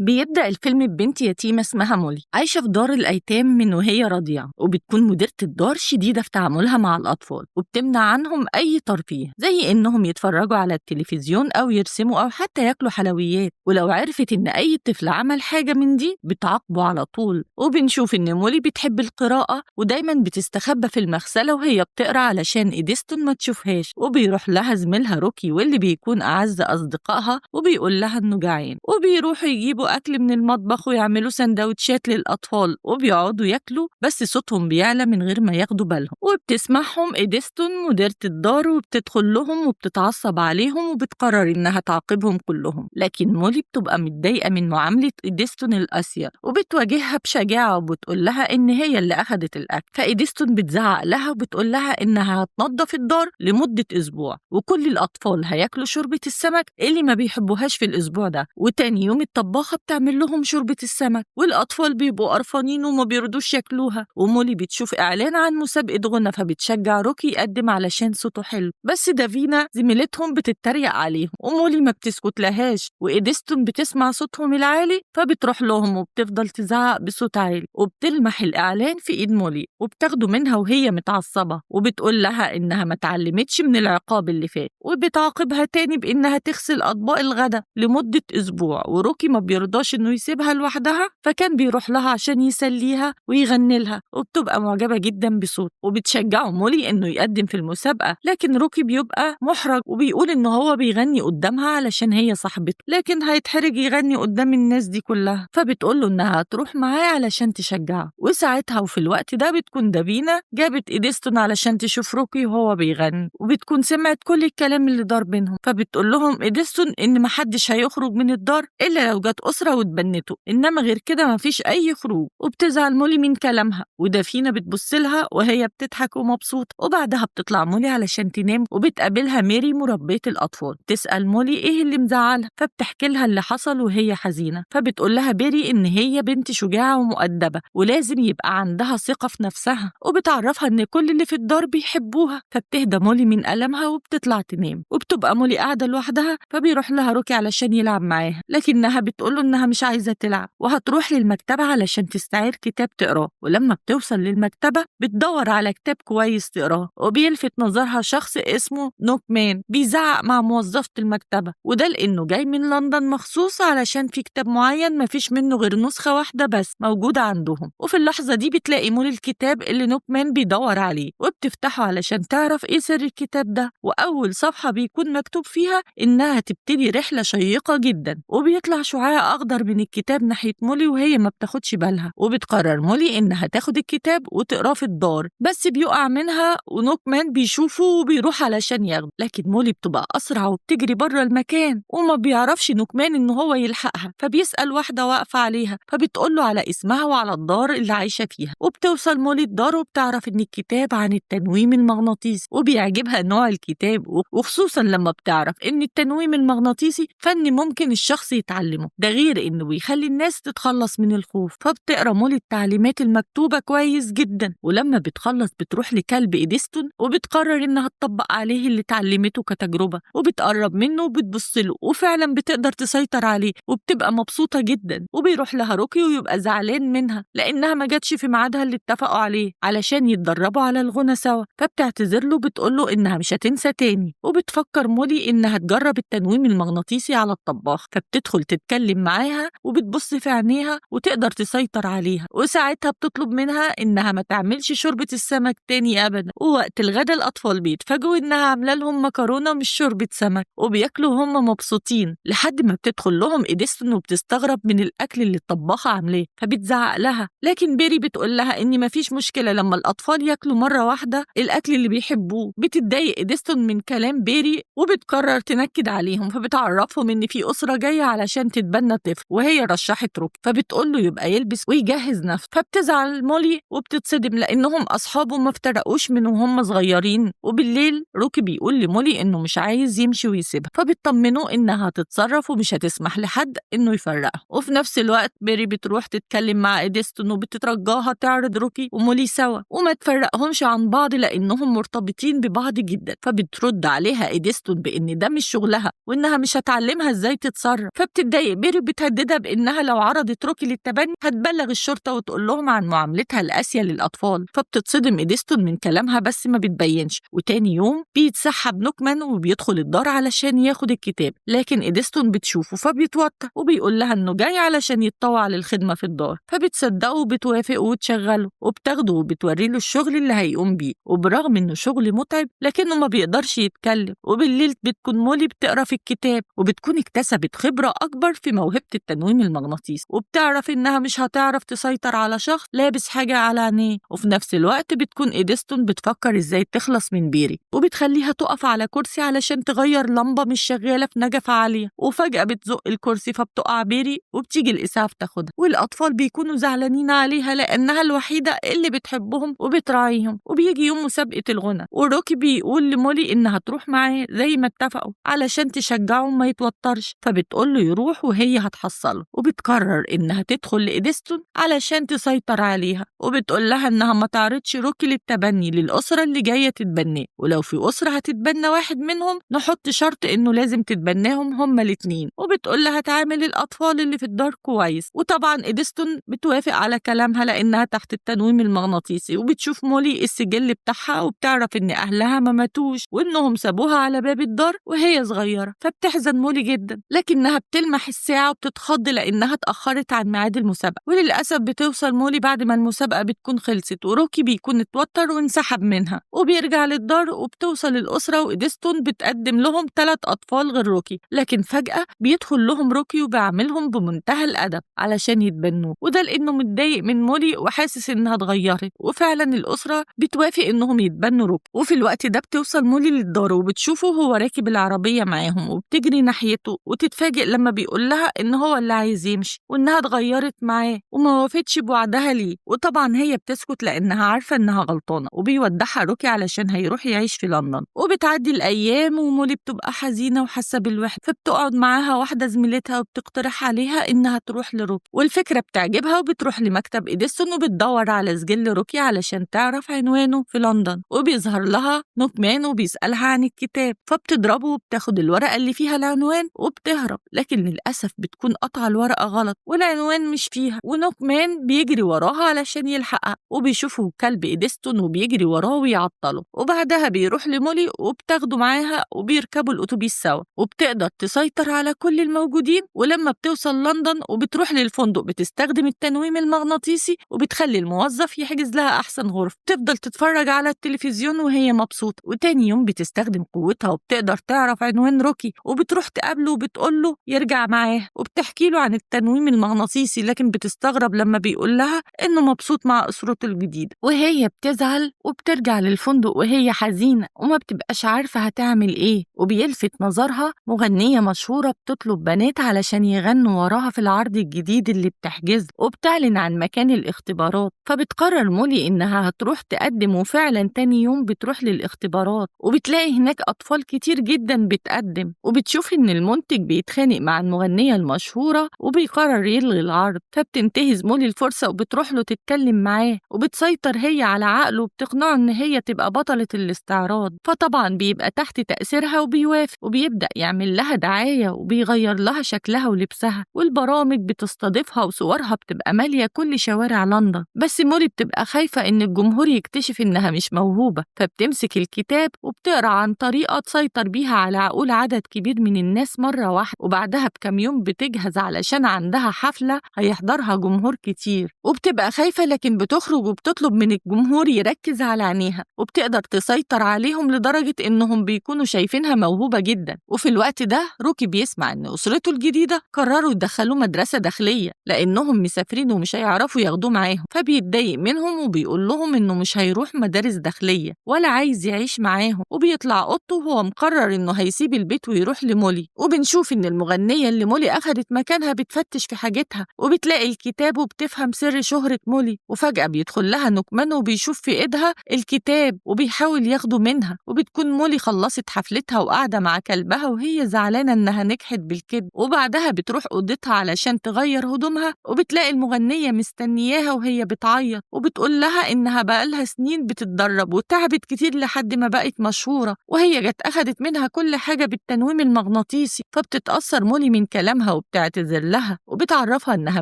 بيبدأ الفيلم ببنت يتيمة اسمها مولي عايشة في دار الأيتام من وهي رضيعة، وبتكون مديرة الدار شديدة في تعاملها مع الأطفال وبتمنع عنهم أي ترفيه زي إنهم يتفرجوا على التلفزيون أو يرسموا أو حتى ياكلوا حلويات. ولو عرفت إن أي طفل عمل حاجة من دي بتعاقبه على طول. وبنشوف إن مولي بتحب القراءة ودايما بتستخبى في المغسلة وهي بتقرأ علشان إيديستون ما تشوفهاش، وبيروح لها زميلها روكي واللي بيكون أعز أصدقائها وبيقول لها إنه جعان، وبيروحوا يجيبوا أكل من المطبخ ويعملوا سندوتشات للأطفال وبيقعدوا ياكلوا بس صوتهم بيعلى من غير ما ياخدوا بالهم. وبتسمعهم إيديستون مديرة الدار وبتدخل لهم وبتتعصب عليهم وبتقرر إنها تعاقبهم كلهم، لكن مولي بتبقى متضايقة من معاملة إيديستون القاسية وبتواجهها بشجاعة وبتقول لها إن هي اللي أخدت الأكل. فإيديستون بتزعق لها وبتقول لها إنها هتنظف الدار لمدة أسبوع وكل الأطفال هياكلوا شوربة السمك اللي ما بيحبوهاش في الأسبوع ده، وتاني يوم الطباخة بتعمل لهم شوربة السمك والأطفال بيبقوا قرفانين وما بيرضوش ياكلوها. ومولي بتشوف إعلان عن مسابقة غنى فبتشجع روكي يقدم علشان صوته حلو، بس دافينا زميلتهم بتتريق عليهم ومولي ما بتسكت لهاش. وإيديستون بتسمع صوتهم العالي فبتروح لهم وبتفضل تزعق بصوت عالي وبتلمح الإعلان في إيد مولي وبتاخده منها وهي متعصبة وبتقول لها إنها ما اتعلمتش من العقاب اللي فات، وبتعاقبها تاني بإنها تغسل أطباق الغدا لمدة أسبوع. وروكي ما بيرضاش إنه يسيبها لوحدها فكان بيروح لها عشان يسليها ويغني لها، وبتبقى معجبة جدا بصوته وبتشجعه مولي إنه يقدم في المسابقة، لكن روكي بيبقى محرج وبيقول إنه هو بيغني قدامها علشان هي صاحبته لكن هيتحرج يغني قدام الناس دي كلها. فبتقول له إنها تروح معاه علشان تشجعه، وساعتها وفي الوقت ده بتكون دافينا جابت إيديستون علشان تشوف روكي وهو بيغني وبتكون سمعت كل الكلام اللي دار بينهم. فبتقول لهم إيديستون إن محدش هيخرج من الدار إلا لو جت أسرة واتبنته، إنما غير كده مفيش أي خروج. وبتزعل مولي من كلامها ودافينا بتبص لها وهي بتضحك ومبسوطة. وبعدها بتطلع مولي علشان تنام وبتقابلها ميري مربية الأطفال. تسأل مولي إيه اللي مزعلها فبتحكي لها اللي حصل وهي حزينة. فبتقول لها بيري إن هي بنت شجاعة ومؤدبة ولازم يبقى عندها ثقة في نفسها، وبتعرفها إن كل اللي في الدار بيحبوها. فبتهدى مولي من ألمها وبتطلع تنام، وبتبقى مولي قاعدة لوحدها فبيروح لها روكي علشان يلعب معاها لكنها بتقوله إنها مش عايزة تلعب وهتروح للمكتبة علشان تستعير كتاب تقراه. ولما بتوصل للمكتبة بتدور على كتاب كويس تقراه وبيلفت نظرها شخص اسمه نوك مان بيزعق مع موظفة المكتبة، وده لأنه جاي من لندن مخصوص علشان في كتاب معين مفيش منه غير نسخة واحدة بس موجودة عندهم. وفي اللحظة دي بتلاقي مولي الكتاب اللي نوك مان بيدور عليه وبتفتحه علشان تعرف ايه سر الكتاب ده، وأول صفحة بيكون مكتوب فيها إنها تبتدي رحلة شيقة جدا. وبيطلع شعاع أخضر من الكتاب ناحية مولي وهي ما بتاخدش بالها، وبتقرر مولي إنها تاخد الكتاب وتقراه في الدار بس بيقع منها ونوك مان بيشوفه وبيروح علشان ياخده، لكن مولي بتبقى أسرع وبتجري بره المكان وما بيعرفش نوك مان إن هو يلحقها. فبيسأل واحدة واقفة عليها فبتقوله على اسمها وعلى الدار اللي عايشة فيها، وبتوصل مولي الدار وبتعرف إن الكتاب عن التنويم المغناطيسي وبيعجبها نوع الكتاب وخصوصا لما بتعرف إن التنويم المغناطيسي فن ممكن الشخص يتعلمه، ده غير إنه بيخلي الناس تتخلص من الخوف. فبتقرأ مولي التعليمات المكتوبة كويس جدا، ولما بتخلص بتروح لكلب إيديستون وبتقرر إنها تطبق عليه اللي اتعلمته كتجربة وبتقرب منه وبتبص له وفعلا بتقدر تسيطر عليه وبتبقى مبسوطة جدا. وبيروح لها روكي ويبقى زعلان منها لأنها ما جاتش في ميعادها اللي اتفقوا عليه علشان يتدربوا على الغنى سوا. فبتعتذر له بتقوله إنها مش هتنسى تاني، وبتفكر مولي إنها تجرب التنويم المغناطيسي على الطباخ. فبتدخل تتكلم معاها وبتبص في عينيها وتقدر تسيطر عليها، وساعتها بتطلب منها إنها ما تعملش شوربة السمك تاني أبدا. ووقت الغدا الأطفال بيتفاجئوا إنها عاملة لهم مكرونة مش شوربة سمك وبياكلوا هم مبسوطين لحد ما بتدخل لهم إيديستون وبتستغرب من الأكل اللي الطباخة عاملاه فبتزعق لها، لكن بيري بتقول لها إن مفيش مشكلة لما الأطفال ياكلوا مرة واحدة الأكل اللي بيحبوه. بتتضايق إيديستون من كلام بيري وبتقرر تنكد عليهم فبتعرفهم إن في أسرة جاية علشان تتبنى طفل وهي رشحت روكي، فبتقول له يبقى يلبس ويجهز نفسه. فبتزعل مولي وبتتصدم لأنهم أصحابه ما افترقوش من وهم صغيرين. وبالليل روكي بيقول لمولي إنه مش عايز يمشي ويسيبها فبتطمنه إنها هتتصرف ومش هتسمح لحد إنه يفرقها. وفي نفس الوقت بيري بتروح تتكلم مع إيديستون وبتترجاها تعرض روكي ومولي سوا وما تفرقهمش عن بعض لأنهم مرتبطين ببعض جدا. فبترد عليها إيديستون بإن ده مش شغلها وإنها مش هتعلمها إزاي تتصرف. فبتتضايق بيري وبتهددها بإنها لو عرضت روكي للتبني هتبلغ الشرطة وتقول لهم عن معاملتها القاسية للأطفال. فبتتصدم إديستون من كلامها بس ما بتبينش، وتاني يوم بيتسحب نوكمان وبيدخل الدار علشان ياخد الكتاب، لكن إديستون بتشوفه فبيتوتر وبيقول لها إنه جاي علشان يتطوع للخدمة في الدار، فبتصدقه وبتوافق وتشغله وبتاخده وبتوري له الشغل اللي هيقوم بيه. وبرغم إنه شغل متعب لكنه ما بيقدرش يتكلم. وبالليل بتكون مولي بتقرا في الكتاب وبتكون اكتسبت خبرة أكبر في موهبة التنويم المغناطيسي، وبتعرف إنها مش هتعرف تسيطر على شخص لابس حاجة على عينيه. وفي نفس الوقت بتكون إيديستون بتفكر إزاي تخلص من بيري، وبتخليها تقف على كرسي علشان تغير لمبة مش شغالة في نجفة عالية، وفجأة بتزق الكرسي فبتقع بيري وبتيجي الإسعاف تاخدها. والأطفال بيكونوا زعلانين عليها لأنها الوحيدة اللي بتحبهم وبتراعيهم. وبيجي يوم مسابقة الغنى وروكي بيقول لمولي إنها تروح معاه زي ما اتفقوا علشان تشجعه ما يتوترش، فبتقول له يروح وهي هتحصله. وبتقرر إنها تدخل لإيديستون علشان تسيطر عليها، وبتقول لها إنها ما تعرضش روكي للتبني للأسرة اللي جاية تتبناه، ولو في أسرة هتتبنى واحد منهم نحط شرط إنه لازم تتبناهم هما الاتنين. وبتقول لها تعامل الأطفال اللي في الدار كويس. وطبعا إيديستون بتوافق على كلامها لأنها تحت التنويم المغناطيسي. وبتشوف مولي السجل بتاعها وبتعرف إن أهلها ما ماتوش وإنهم سابوها على باب الدار وهي صغيرة، فبتحزن مولي جدا، لكنها بتلمح الساعة وبتتخض لأنها اتأخرت عن ميعاد المسابقة. وللأسف بتوصل مولي بعد ما المسابقة بتكون خلصت، وروكي بيكون اتوتر وانسحب منها وبيرجع للدار. وبتوصل الأسرة وإيديستون بتقدم لهم 3 أطفال غير روكي، لكن فجأة بيدخل لهم روكي وبيعاملهم بمنتهى الأدب علشان يتبنوه، وده لأنه متضايق من مولي وحاسس إنها اتغيرت. وفعلا الأسرة بتوافق إنهم يتبنوا روكي. وفي الوقت ده بتوصل مولي للدار وبتشوفه هو راكب العربية معاهم وبتجري ناحيته، وتتفاجئ لما بيقول لها إن هو اللي عايز يمشي وإنها اتغيرت معاه وما وافقتش بوعدها ليه. وطبعا هي بتسكت لأنها عارفة إنها غلطانة، وبيودعها روكي علشان هيروح يعيش في لندن. وبتعدي الأيام ومولي بتبقى حزينة وحاسة بالوحدة، فبتقعد معاها واحدة زميلتها وبتقترح عليها إنها تروح لروكي، والفكرة بتعجبها وبتروح لمكتب إيديستون وبتدور على سجل روكي علشان تعرف عنوانه في لندن. وبيظهر لها نوكمان وبيسألها عن الكتاب، فبتضربه وبتاخد الورقة اللي فيها العنوان وبتهرب، لكن للأسف بتكون قطع الورقة غلط والعنوان مش فيها. ونوكمان بيجري وراها علشان يلحقها، وبيشوفه كلب إيديستون وبيجري وراه ويعطله. وبعدها بيروح لمولي وبتاخده معاها وبيركبوا الأتوبيس سوا، وبتقدر تسيطر على كل الموجودين. ولما بتوصل لندن وبتروح للفندق بتستخدم التنويم المغناطيسي وبتخلي الموظف يحجز لها أحسن غرفة، تفضل تتفرج على التلفزيون وهي مبسوطة. وتاني يوم بتستخدم قوتها وبتقدر تعرف عنوان روكي، وبتروح تقابله وبتقول له يرجع معاه، وبتحكي له عن التنويم المغناطيسي، لكن بتستغرب لما بيقول لها إنه مبسوط مع أسرته الجديدة. وهي بتزعل وبترجع للفندق وهي حزينة وما بتبقاش عارفة هتعمل إيه. وبيلفت نظرها مغنية مشهورة بتطلب بنات علشان يغنوا وراها في العرض الجديد اللي بتحجزه، وبتعلن عن مكان الاختبارات. فبتقرر مولي إنها هتروح تقدم، وفعلا تاني يوم بتروح للاختبارات وبتلاقي هناك أطفال كتير جدا بتقدم، وبتشوف إن المنتج بيتخانق مع المغنية المشهورة وبيقرر يلغي العرض. فبتنتهز مولي الفرصة وبتروح له تتكلم معاه، وبتسيطر هي على عقله وبتقنعه إن هي تبقى بطلة الاستعراض. فطبعا بيبقى تحت تأثيرها وبيوافق، وبيبدأ يعمل لها دعاية وبيغير لها شكلها ولبسها، والبرامج بتستضيفها وصورها بتبقى مالية كل شوارع لندن. بس مولي بتبقى خايفة إن الجمهور يكتشف إنها مش موهوبة، فبتمسك الكتاب وبتقرأ عن طريقة تسيطر بيها على عقول عدد كبير من الناس مرة واحدة. وبعدها بكم يوم بتجهز علشان عندها حفلة هيحضرها جمهور كتير، وبتبقى خايفة لكن بتخرج وبتطلب من الجمهور يركز على عينيها، وبتقدر تسيطر عليهم لدرجة إنهم بيكونوا شايفينها موهوبة جدا. وفي الوقت ده روكي بيسمع إن أسرته الجديدة قرروا يدخلوه مدرسة داخلية لأنهم مسافرين ومش هيعرفوا ياخدوه معاهم، فبيتضايق منهم وبيقول لهم إنه مش هيروح مدارس داخلية ولا عايز يعيش معاهم، وبيطلع أوضته وهو مقرر إنه هيسيب البيت ويروح لمولي. وبنشوف إن المغنية اللي مولي أخدت مكانها بتفتش في حاجتها وبتلاقي الكتاب وبتفهم سر شهرة مولي. وفجأة بيدخل لها نوكمان وبيشوف في إيدها الكتاب وبيحاول ياخده منها، وبتكون مولي خلصت حفلتها وقاعدة مع كلبها وهي زعلانة إنها نجحت بالكذب. وبعدها بتروح أوضتها علشان تغير هدومها، وبتلاقي المغنية مستنياها وهي بتعيط وبتقول لها إنها بقالها سنين بتتدرب وتعبت كتير لحد ما بقت مشهورة، وهي جت أخدت منها كل حاجة بالتنويم المغناطيسي. فبتتأثر مولي من كلامها وبتعتذر لها وبتعرفها إنها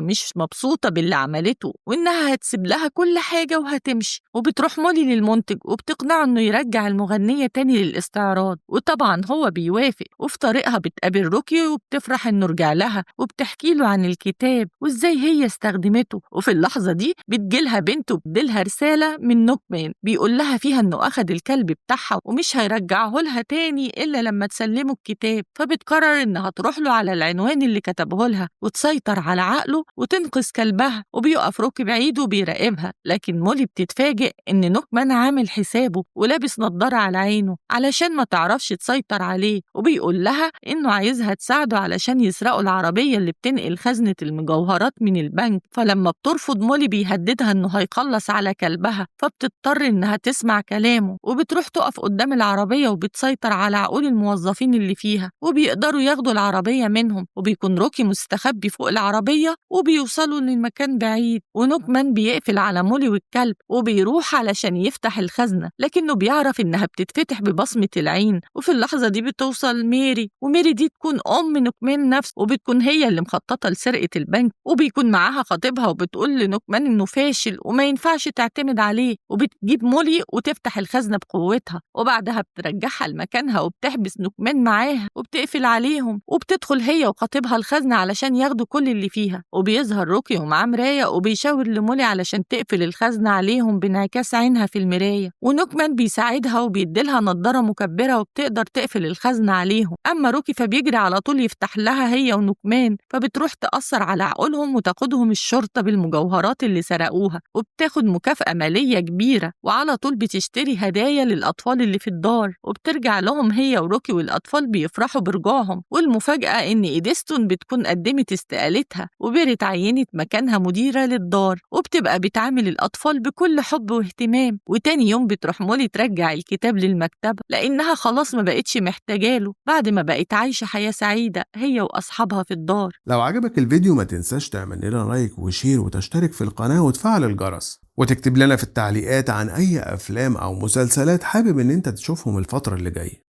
مش مبسوطة باللي عملته وإنها هتسيب لها كل حاجة وهتمشي. وبتروح مولي للمنتج وبتقنعه إنه يرجع المغنية تاني للاستعراض، وطبعا هو بيوافق. وفي طريقها بتقابل روكي وبتفرح إنه رجع لها وبتحكي له عن الكتاب وإزاي هي استخدمته. وفي اللحظة دي بتجيلها بنته وبتديلها رسالة من نوكمان بيقول لها فيها إنه أخد الكلب بتاعها ومش هيرجعه لها تاني إلا لما تسلمه الكتاب. فبتقرر إنها تروح له على العنوان اللي كتبه لها وتسيطر على عقله وتنقذ كلبها. وبيقف روكي بعيد وبيراقبها، لكن مولي بتتفاجئ إن نوكمان عامل حسابه ولابس نضارة على عينه علشان ما تعرفش تسيطر عليه. وبيقول لها إنه عايزها تساعده علشان يسرقوا العربية اللي بتنقل خزنة المجوهرات من البنك. فلما بترفض مولي بيهددها إنه هيخلص على كلبها، فبتضطر إنها تسمع كلامه وبتروح تقف قدام العربية وبتسيطر على عقول الموظفين اللي فيها وبيقدروا ياخدوا العربية منهم. وبيكون روكي مستخبي فوق العربية وبيوصلوا لمكان بعيد، ونوكمان بيقفل على مولي والكلب وبيروح علشان يفتح الخزنة، لكنه بيعرف إنها بتتفتح ببصمة العين. وفي اللحظة دي بتوصل ميري، وميري دي تكون أم نوكمان نفسه وبتكون هي اللي مخططة لسرقة البنك. وبيكون معاها خطيبها وبتقول لنوكمان إنه فاشل وما ينفعش تعتمد عليه. وبتجيب مولي وتفتح الخزنة بقوتها، وبعدها بترجعها لمكانها وبتحبس نوكمان معاها وبتقفل عليهم. وبتدخل هي وخطيبها الخزنة علشان ياخدوا كل اللي فيها. وبيظهر روكي ومعاه مراية وبيشاور لمولي علشان تقفل الخزنة عليهم بانعكاس عينها في المراية. ونوكمان بيساعدها وبيديلها نضارة مكبرة وبتقدر تقفل الخزنة عليهم. أما روكي فبيجري على طول يفتح لها هي ونوكمان، فبتروح تأثر على عقولهم وتاخدهم الشرطة بالمجوهرات اللي سرقوها، وبتاخد مكافأة مالية كبيرة. وعلى طول بتشتري هدايا للأطفال اللي في الدار، وبترجع لهم هي وروكي والأطفال بيفرحوا برجوعهم. والمفاجأة إن إيديستون بتكون قدمت استقالتها وبيرت عينت مكانها مديرة للدار، وبتبقى بتعامل الأطفال بكل حب واهتمام. وتاني يوم بتروح مولي ترجع الكتاب للمكتبة لأنها خلاص ما بقتش محتاجاله بعد ما بقت عايشة حياة سعيدة هي وأصحابها في الدار. لو عجبك الفيديو ما تنساش تعمل لنا لايك وشير وتشترك في القناة وتفعل الجرس، وتكتب لنا في التعليقات عن أي أفلام أو مسلسلات حابب إن أنت تشوفهم الفترة اللي جاية.